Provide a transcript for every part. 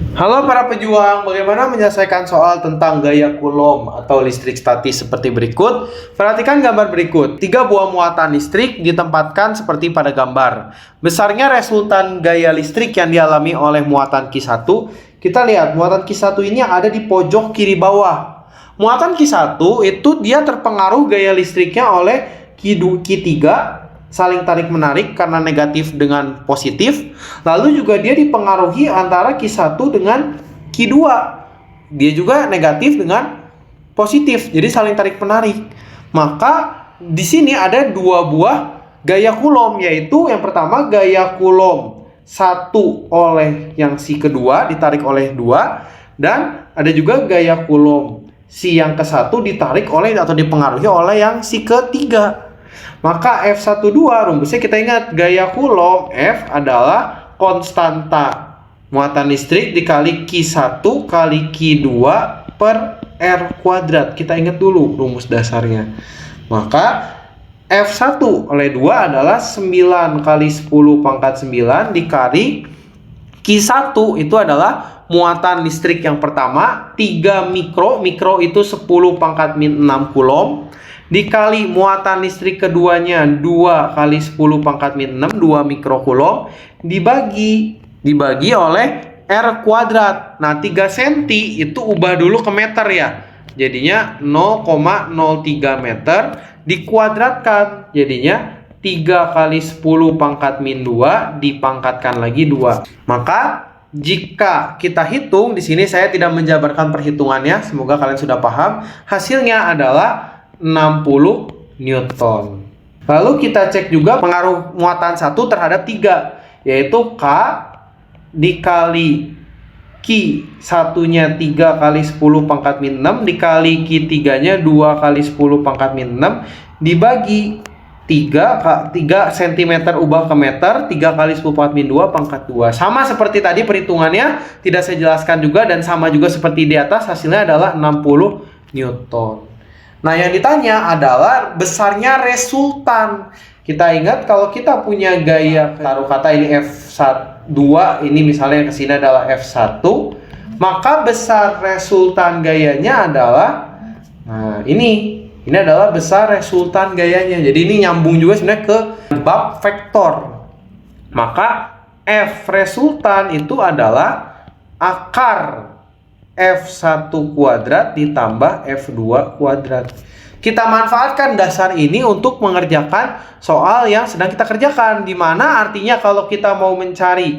Halo para pejuang, bagaimana menyelesaikan soal tentang gaya Coulomb atau listrik statis seperti berikut? Perhatikan gambar berikut. 3 buah muatan listrik ditempatkan seperti pada gambar. Besarnya resultan gaya listrik yang dialami oleh muatan Q1. Kita lihat muatan Q1 ini ada di pojok kiri bawah. Muatan Q1 itu dia terpengaruh gaya listriknya oleh Q3, saling tarik-menarik karena negatif dengan positif. Lalu juga dia dipengaruhi antara Q1 dengan Q2. Dia juga negatif dengan positif. Jadi saling tarik-menarik. Maka di sini ada 2 buah gaya Coulomb, yaitu yang pertama gaya Coulomb 1 oleh yang si kedua ditarik oleh 2, dan ada juga gaya Coulomb si yang ke-1 ditarik oleh atau dipengaruhi oleh yang si ketiga. Maka F12 rumusnya kita ingat, gaya Coulomb F adalah konstanta muatan listrik dikali Q1 kali Q2 per R kuadrat. Kita ingat dulu rumus dasarnya. Maka F1 oleh 2 adalah 9 kali 10 pangkat 9 dikali Q1 itu adalah muatan listrik yang pertama 3 mikro. Mikro itu 10 pangkat min 6 Coulomb. Dikali muatan listrik keduanya 2 kali 10 pangkat min 6, 2 mikrocoulomb, dibagi oleh R kuadrat. Nah 3 cm itu ubah dulu ke meter ya. Jadinya 0,03 meter dikuadratkan. Jadinya 3 kali 10 pangkat min 2 dipangkatkan lagi 2. Maka jika kita hitung, di sini saya tidak menjabarkan perhitungannya, semoga kalian sudah paham. Hasilnya adalah 60 Newton. Lalu kita cek juga pengaruh muatan 1 terhadap 3, yaitu K dikali Q1 nya 3 kali 10 pangkat min 6 dikali Q3 nya 2 kali 10 pangkat min 6 dibagi 3 cm ubah ke meter, 3 kali 10 pangkat min 2 pangkat 2. Sama seperti tadi perhitungannya, tidak saya jelaskan juga, dan sama juga seperti di atas, hasilnya adalah 60 Newton. Nah, yang ditanya adalah besarnya resultan. Kita ingat kalau kita punya gaya, taruh kata ini F2, ini misalnya yang kesini adalah F1, maka besar resultan gayanya adalah, nah ini adalah besar resultan gayanya. Jadi ini nyambung juga sebenarnya ke bab vektor. Maka F resultan itu adalah akar F1 kuadrat ditambah F2 kuadrat. Kita manfaatkan dasar ini untuk mengerjakan soal yang sedang kita kerjakan, di mana artinya kalau kita mau mencari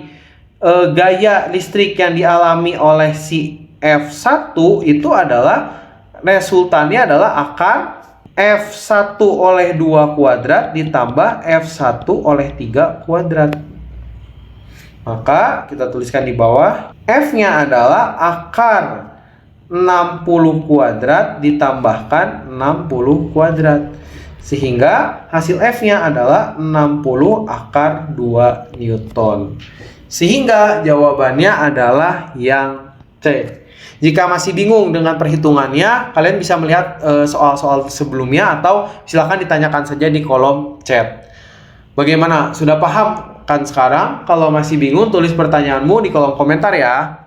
gaya listrik yang dialami oleh si F1 itu adalah resultannya adalah akar F1 oleh 2 kuadrat ditambah F1 oleh 3 kuadrat. Maka kita tuliskan di bawah, F-nya adalah akar 60 kuadrat ditambahkan 60 kuadrat. Sehingga hasil F-nya adalah 60 akar 2 Newton. Sehingga jawabannya adalah yang C. Jika masih bingung dengan perhitungannya, kalian bisa melihat soal-soal sebelumnya atau silahkan ditanyakan saja di kolom chat. Bagaimana? Sudah paham kan sekarang? Kalau masih bingung, tulis pertanyaanmu di kolom komentar ya.